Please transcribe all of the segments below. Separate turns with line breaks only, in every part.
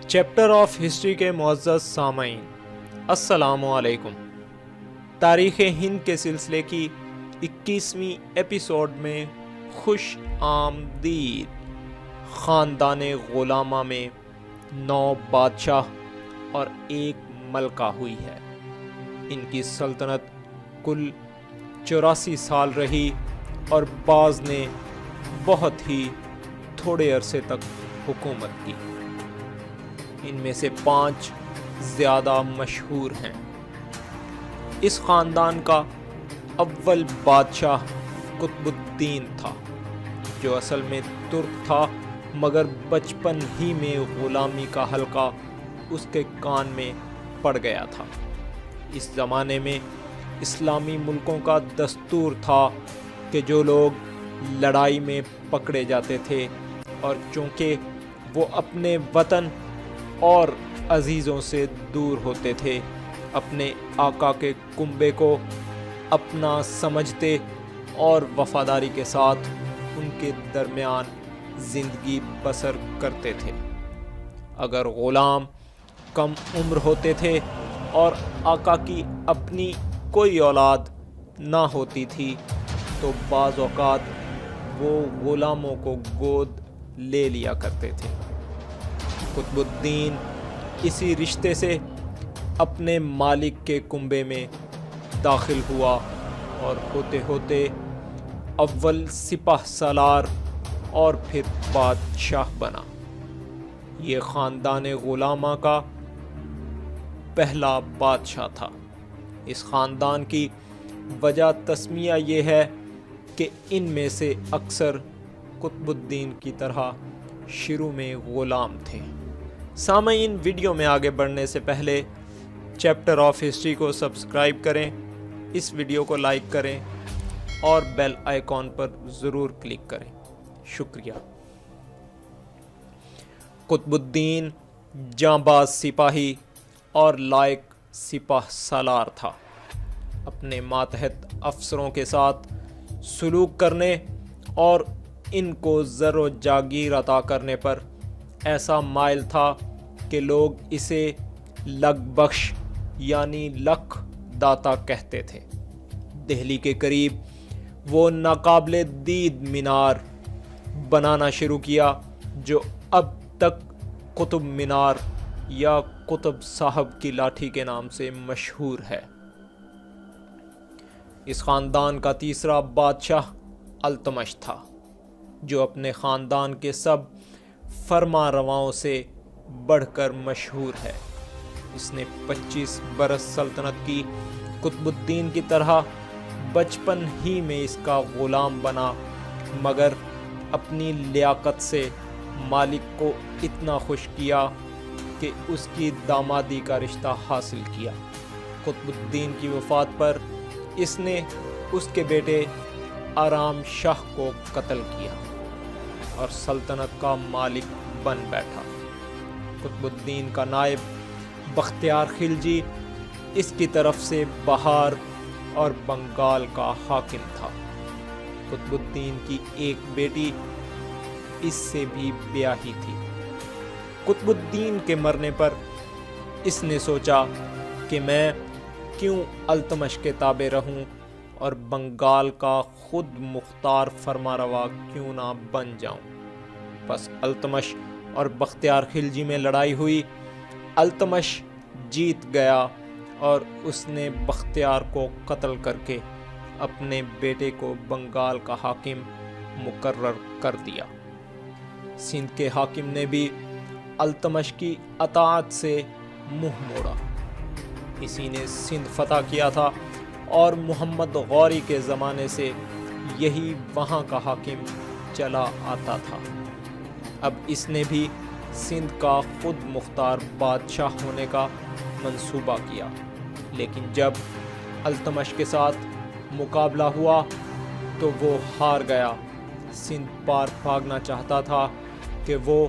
Chapter of history کے معزز سامعین، السلام علیکم۔ تاریخ ہند کے سلسلے کی 21ویں ایپیسوڈ میں خوش آمدید۔ خاندان غلامہ میں 9 بادشاہ اور 1 ملکہ ہوئی ہے۔ ان کی سلطنت کل 84 سال رہی اور بعض نے بہت ہی تھوڑے عرصے تک حکومت کی۔ ان میں سے 5 زیادہ مشہور ہیں۔ اس خاندان کا اول بادشاہ قطب الدین تھا، جو اصل میں ترک تھا، مگر بچپن ہی میں غلامی کا حلقہ اس کے کان میں پڑ گیا تھا۔ اس زمانے میں اسلامی ملکوں کا دستور تھا کہ جو لوگ لڑائی میں پکڑے جاتے تھے اور چونکہ وہ اپنے وطن اور عزیزوں سے دور ہوتے تھے، اپنے آقا کے کنبے کو اپنا سمجھتے اور وفاداری کے ساتھ ان کے درمیان زندگی بسر کرتے تھے۔ اگر غلام کم عمر ہوتے تھے اور آقا کی اپنی کوئی اولاد نہ ہوتی تھی تو بعض اوقات وہ غلاموں کو گود لے لیا کرتے تھے۔ قطب الدین اسی رشتے سے اپنے مالک کے کنبے میں داخل ہوا اور ہوتے ہوتے اول سپہ سالار اور پھر بادشاہ بنا۔ یہ خاندان غلامہ کا پہلا بادشاہ تھا۔ اس خاندان کی وجہ تسمیہ یہ ہے کہ ان میں سے اکثر قطب الدین کی طرح شروع میں غلام تھے۔ سامعین، ویڈیو میں آگے بڑھنے سے پہلے چیپٹر آف ہسٹری کو سبسکرائب کریں، اس ویڈیو کو لائک کریں اور بیل آئیکن پر ضرور کلک کریں۔ شکریہ۔ قطب الدین جانباز سپاہی اور لائق سپہ سالار تھا۔ اپنے ماتحت افسروں کے ساتھ سلوک کرنے اور ان کو زر و جاگیر عطا کرنے پر ایسا مائل تھا کہ لوگ اسے لگ بخش یعنی لکھ داتا کہتے تھے۔ دہلی کے قریب وہ ناقابل دید مینار بنانا شروع کیا جو اب تک قطب مینار یا قطب صاحب کی لاٹھی کے نام سے مشہور ہے۔ اس خاندان کا تیسرا بادشاہ التمش تھا، جو اپنے خاندان کے سب فرما رواؤں سے بڑھ کر مشہور ہے۔ اس نے 25 برس سلطنت کی۔ قطب الدین کی طرح بچپن ہی میں اس کا غلام بنا، مگر اپنی لیاقت سے مالک کو اتنا خوش کیا کہ اس کی دامادی کا رشتہ حاصل کیا۔ قطب الدین کی وفات پر اس نے اس کے بیٹے آرام شاہ کو قتل کیا اور سلطنت کا مالک بن بیٹھا۔ قطب الدین کا نائب بختیار خلجی اس کی طرف سے بہار اور بنگال کا حاکم تھا۔ قطب الدین کی ایک بیٹی اس سے بھی بیاہی تھی۔ قطب الدین کے مرنے پر اس نے سوچا کہ میں کیوں التمش کے تابع رہوں اور بنگال کا خود مختار فرمانروا کیوں نہ بن جاؤں۔ پس التمش اور بختیار خلجی میں لڑائی ہوئی۔ التمش جیت گیا اور اس نے بختیار کو قتل کر کے اپنے بیٹے کو بنگال کا حاکم مقرر کر دیا۔ سندھ کے حاکم نے بھی التمش کی اطاعت سے منہ موڑا۔ اسی نے سندھ فتح کیا تھا اور محمد غوری کے زمانے سے یہی وہاں کا حاکم چلا آتا تھا۔ اب اس نے بھی سندھ کا خود مختار بادشاہ ہونے کا منصوبہ کیا، لیکن جب التمش کے ساتھ مقابلہ ہوا تو وہ ہار گیا۔ سندھ پار بھاگنا چاہتا تھا کہ وہ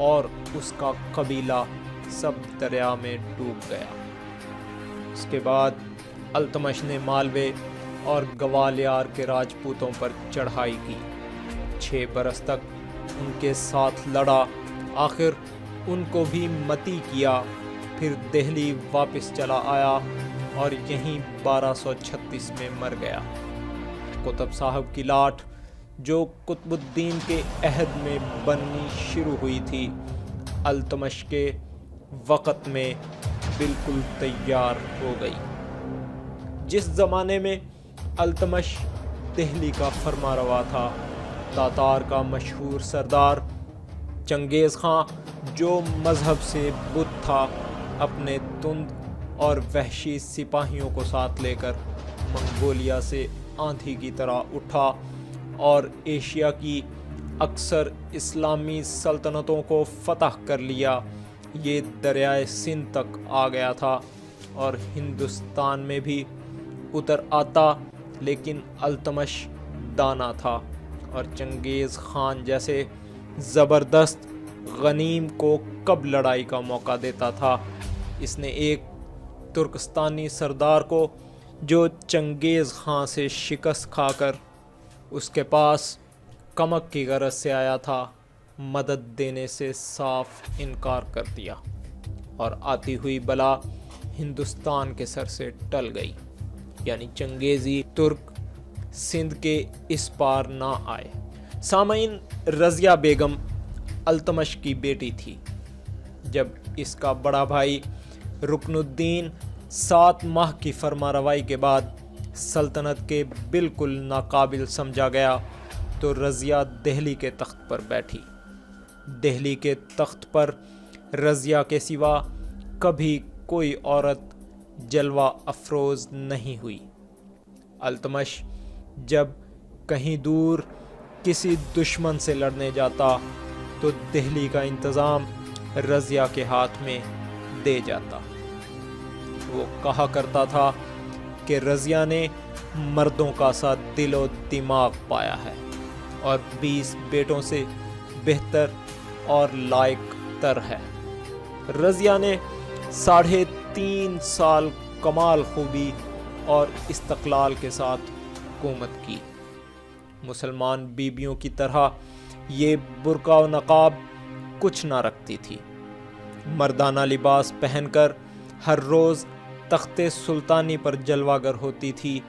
اور اس کا قبیلہ سب دریا میں ڈوب گیا۔ اس کے بعد التمش نے مالوے اور گوالیار کے راجپوتوں پر چڑھائی کی۔ 6 برس تک ان کے ساتھ لڑا۔ آخر ان کو بھی متی کیا، پھر دہلی واپس چلا آیا اور یہیں 1236 میں مر گیا۔ قطب صاحب کی لاٹ جو قطب الدین کے عہد میں بننی شروع ہوئی تھی، التمش کے وقت میں بالکل تیار ہو گئی۔ جس زمانے میں التمش دہلی کا فرما روا تھا، تاتار کا مشہور سردار چنگیز خان جو مذہب سے بت تھا، اپنے تند اور وحشی سپاہیوں کو ساتھ لے کر منگولیا سے آندھی کی طرح اٹھا اور ایشیا کی اکثر اسلامی سلطنتوں کو فتح کر لیا۔ یہ دریائے سندھ تک آ گیا تھا اور ہندوستان میں بھی اتر آتا، لیکن التمش دانا تھا اور چنگیز خان جیسے زبردست غنیم کو کب لڑائی کا موقع دیتا تھا۔ اس نے ایک ترکستانی سردار کو جو چنگیز خان سے شکست کھا کر اس کے پاس کمک کی غرض سے آیا تھا، مدد دینے سے صاف انکار کر دیا اور آتی ہوئی بلا ہندوستان کے سر سے ٹل گئی، یعنی چنگیزی ترک سندھ کے اس پار نہ آئے۔ سامعین، رضیہ بیگم التمش کی بیٹی تھی۔ جب اس کا بڑا بھائی رکن الدین 7 ماہ کی فرما روائی کے بعد سلطنت کے بالکل ناقابل سمجھا گیا تو رضیہ دہلی کے تخت پر بیٹھی۔ دہلی کے تخت پر رضیہ کے سوا کبھی کوئی عورت جلوہ افروز نہیں ہوئی۔ التمش جب کہیں دور کسی دشمن سے لڑنے جاتا تو دہلی کا انتظام رضیہ کے ہاتھ میں دے جاتا۔ وہ کہا کرتا تھا کہ رضیہ نے مردوں کا سا دل و دماغ پایا ہے اور 20 بیٹوں سے بہتر اور لائق تر ہے۔ رضیہ نے 3.5 سال کمال خوبی اور استقلال کے ساتھ حکومت کی۔ مسلمان بیبیوں کی طرح یہ برقع و نقاب کچھ نہ رکھتی تھی۔ مردانہ لباس پہن کر ہر روز تخت سلطانی پر جلوہ گر ہوتی تھی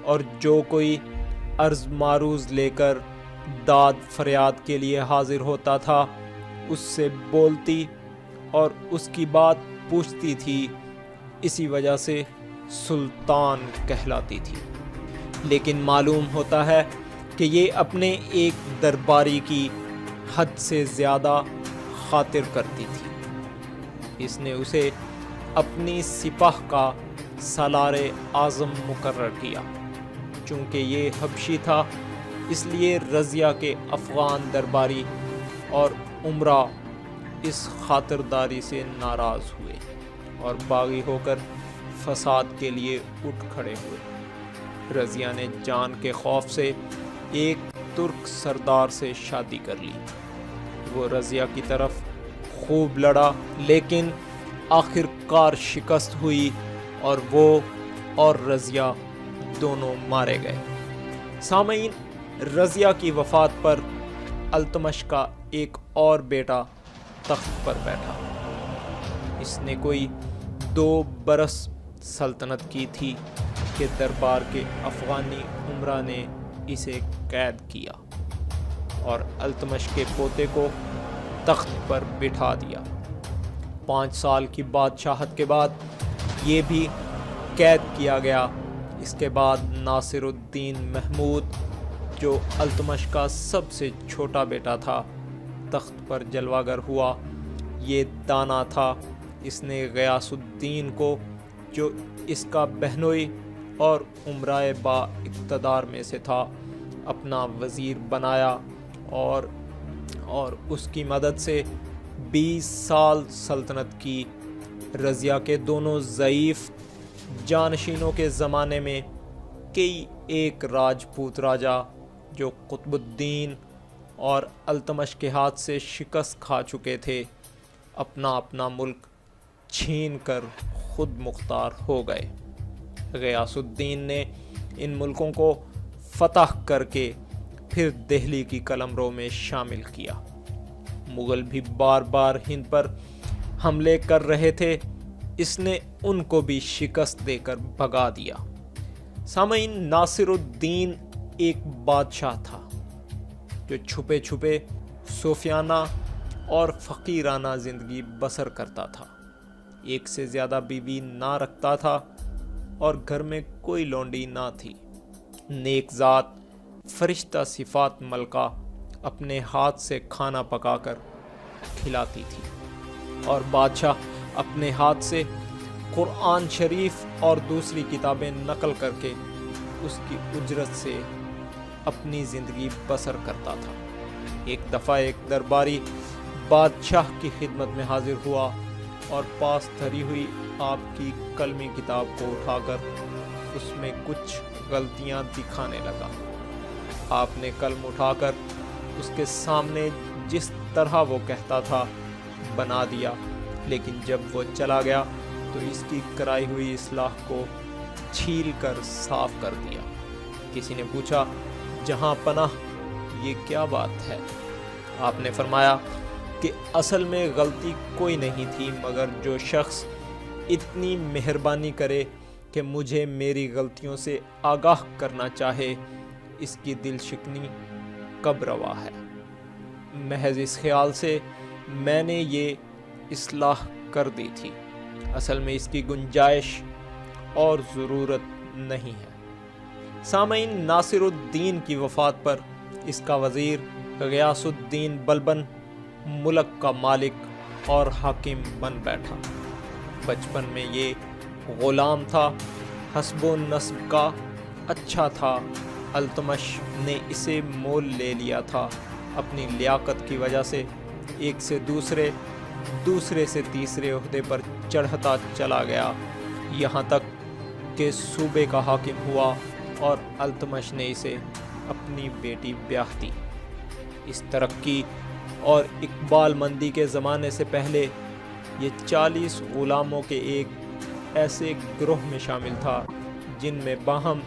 اور جو کوئی عرض معروض لے کر داد فریاد کے لیے حاضر ہوتا تھا اس سے بولتی اور اس کی بات پوچھتی تھی، اسی وجہ سے سلطان کہلاتی تھی۔ لیکن معلوم ہوتا ہے کہ یہ اپنے ایک درباری کی حد سے زیادہ خاطر کرتی تھی۔ اس نے اسے اپنی سپاہ کا سالار اعظم مقرر کیا۔ چونکہ یہ حبشی تھا، اس لیے رضیہ کے افغان درباری اور امراء اس خاطرداری سے ناراض ہوئے اور باغی ہو کر فساد کے لیے اٹھ کھڑے ہوئے۔ رضیہ نے جان کے خوف سے ایک ترک سردار سے شادی کر لی۔ وہ رضیہ کی طرف خوب لڑا، لیکن آخر کار شکست ہوئی اور وہ اور رضیہ دونوں مارے گئے۔ سامعین، رضیہ کی وفات پر التمش کا ایک اور بیٹا تخت پر بیٹھا۔ اس نے کوئی 2 برس سلطنت کی تھی کہ دربار کے افغانی امراء نے اسے قید کیا اور التمش کے پوتے کو تخت پر بٹھا دیا۔ 5 سال کی بادشاہت کے بعد یہ بھی قید کیا گیا۔ اس کے بعد ناصر الدین محمود جو التمش کا سب سے چھوٹا بیٹا تھا تخت پر جلوہ گر ہوا۔ یہ دانا تھا، اس نے غیاث الدین کو جو اس کا بہنوئی اور امرائے با اقتدار میں سے تھا اپنا وزیر بنایا اور اس کی مدد سے 20 سال سلطنت کی۔ رضیہ کے دونوں ضعیف جانشینوں کے زمانے میں کئی ایک راجپوت راجا جو قطب الدین اور التمش کے ہاتھ سے شکست کھا چکے تھے، اپنا اپنا ملک چھین کر خود مختار ہو گئے۔ غیاث الدین نے ان ملکوں کو فتح کر کے پھر دہلی کی قلمرو میں شامل کیا۔ مغل بھی بار بار ہند پر حملے کر رہے تھے اس نے ان کو بھی شکست دے کر بھگا دیا۔ سامعین، ناصر الدین ایک بادشاہ تھا جو چھپے چھپے صوفیانہ اور فقیرانہ زندگی بسر کرتا تھا۔ ایک سے زیادہ بیوی نہ رکھتا تھا اور گھر میں کوئی لونڈی نہ تھی۔ نیک ذات فرشتہ صفات ملکہ اپنے ہاتھ سے کھانا پکا کر کھلاتی تھی اور بادشاہ اپنے ہاتھ سے قرآن شریف اور دوسری کتابیں نقل کر کے اس کی اجرت سے اپنی زندگی بسر کرتا تھا۔ ایک دفعہ ایک درباری بادشاہ کی خدمت میں حاضر ہوا اور پاس دھری ہوئی آپ کی کلمی کتاب کو اٹھا کر اس میں کچھ غلطیاں دکھانے لگا۔ آپ نے قلم اٹھا کر اس کے سامنے جس طرح وہ کہتا تھا بنا دیا، لیکن جب وہ چلا گیا تو اس کی کرائی ہوئی اصلاح کو چھیل کر صاف کر دیا۔ کسی نے پوچھا، جہاں پناہ یہ کیا بات ہے؟ آپ نے فرمایا کہ اصل میں غلطی کوئی نہیں تھی، مگر جو شخص اتنی مہربانی کرے کہ مجھے میری غلطیوں سے آگاہ کرنا چاہے، اس کی دل شکنی کب روا ہے۔ محض اس خیال سے میں نے یہ اصلاح کر دی تھی، اصل میں اس کی گنجائش اور ضرورت نہیں ہے۔ سامعین، ناصر الدین کی وفات پر اس کا وزیر غیاث الدین بلبن ملک کا مالک اور حاکم بن بیٹھا۔ بچپن میں یہ غلام تھا، حسب و نسب کا اچھا تھا۔ التمش نے اسے مول لے لیا تھا۔ اپنی لیاقت کی وجہ سے ایک سے دوسرے سے تیسرے عہدے پر چڑھتا چلا گیا، یہاں تک کہ صوبے کا حاکم ہوا اور التمش نے اسے اپنی بیٹی بیاہ دی۔ اس ترقی اور اقبال مندی کے زمانے سے پہلے یہ 40 غلاموں کے ایک ایسے گروہ میں شامل تھا جن میں باہم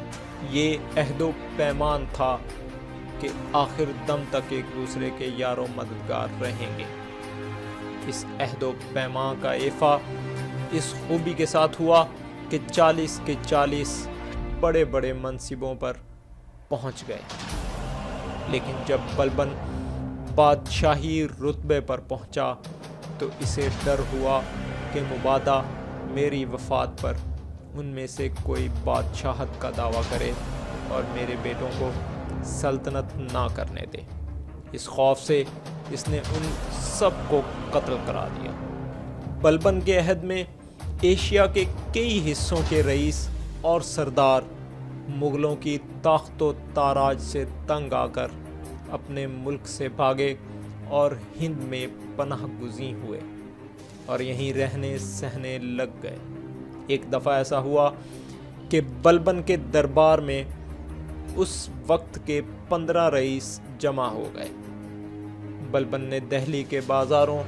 یہ عہد و پیمان تھا کہ آخر دم تک ایک دوسرے کے یار و مددگار رہیں گے۔ اس عہد و پیمان کا ایفا اس خوبی کے ساتھ ہوا کہ 40 کے 40 بڑے بڑے منصبوں پر پہنچ گئے، لیکن جب بلبن بادشاہی رتبے پر پہنچا تو اسے ڈر ہوا کہ مبادا میری وفات پر ان میں سے کوئی بادشاہت کا دعویٰ کرے اور میرے بیٹوں کو سلطنت نہ کرنے دے۔ اس خوف سے اس نے ان سب کو قتل کرا دیا۔ بلبن کے عہد میں ایشیا کے کئی حصوں کے رئیس اور سردار مغلوں کی طاقت و تاراج سے تنگ آ کر اپنے ملک سے بھاگے اور ہند میں پناہ گزین ہوئے اور یہیں رہنے سہنے لگ گئے۔ ایک دفعہ ایسا ہوا کہ بلبن کے دربار میں اس وقت کے 15 رئیس جمع ہو گئے۔ بلبن نے دہلی کے بازاروں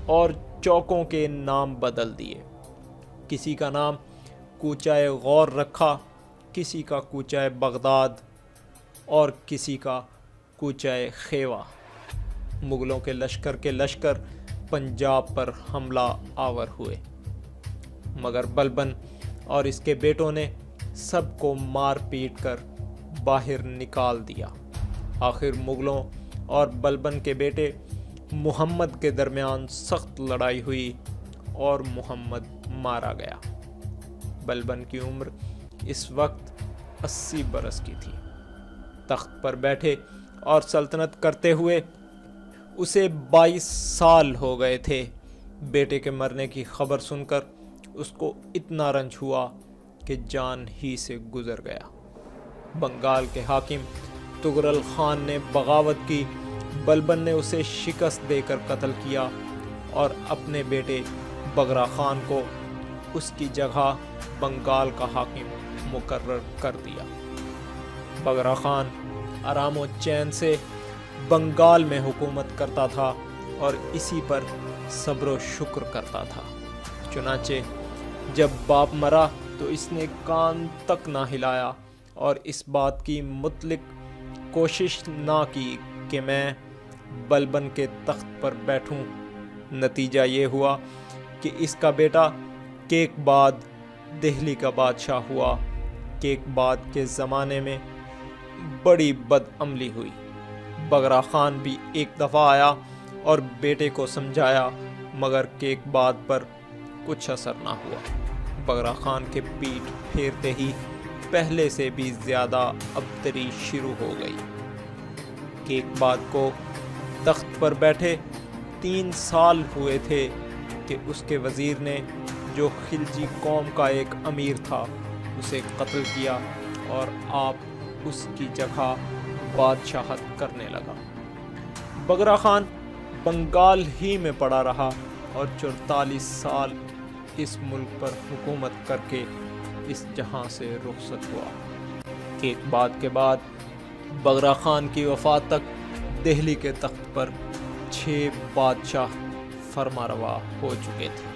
اور چوکوں کے نام بدل دیے۔ کسی کا نام کوچہ غور رکھا، کسی کا کوچہ بغداد اور کسی کا کوچہ خیوا۔ مغلوں کے لشکر پنجاب پر حملہ آور ہوئے، مگر بلبن اور اس کے بیٹوں نے سب کو مار پیٹ کر باہر نکال دیا۔ آخر مغلوں اور بلبن کے بیٹے محمد کے درمیان سخت لڑائی ہوئی اور محمد مارا گیا۔ بلبن کی عمر اس وقت 80 برس کی تھی۔ تخت پر بیٹھے اور سلطنت کرتے ہوئے اسے 22 سال ہو گئے تھے۔ بیٹے کے مرنے کی خبر سن کر اس کو اتنا رنج ہوا کہ جان ہی سے گزر گیا۔ بنگال کے حاکم تغرل خان نے بغاوت کی۔ بلبن نے اسے شکست دے کر قتل کیا اور اپنے بیٹے بگرا خان کو اس کی جگہ بنگال کا حاکم مقرر کر دیا۔ بگرا خان آرام و چین سے بنگال میں حکومت کرتا تھا اور اسی پر صبر و شکر کرتا تھا۔ چنانچہ جب باپ مرا تو اس نے کان تک نہ ہلایا اور اس بات کی مطلق کوشش نہ کی کہ میں بلبن کے تخت پر بیٹھوں۔ نتیجہ یہ ہوا کہ اس کا بیٹا کیکباد دہلی کا بادشاہ ہوا۔ کیکباد کے زمانے میں بڑی بد عملی ہوئی۔ بگرا خان بھی ایک دفعہ آیا اور بیٹے کو سمجھایا، مگر کیکباد پر کچھ اثر نہ ہوا۔ بگرا خان کے پیٹھ پھیرتے ہی پہلے سے بھی زیادہ ابتری شروع ہو گئی۔ کیکباد کو تخت پر بیٹھے 3 سال ہوئے تھے کہ اس کے وزیر نے، جو خلجی قوم کا ایک امیر تھا، اسے قتل کیا اور آپ اس کی جگہ بادشاہت کرنے لگا۔ بگرا خان بنگال ہی میں پڑا رہا اور 44 سال اس ملک پر حکومت کر کے اس جہاں سے رخصت ہوا۔ کیکباد کے بعد بگرا خان کی وفات تک دہلی کے تخت پر 6 بادشاہ فرمانروا ہو چکے تھے۔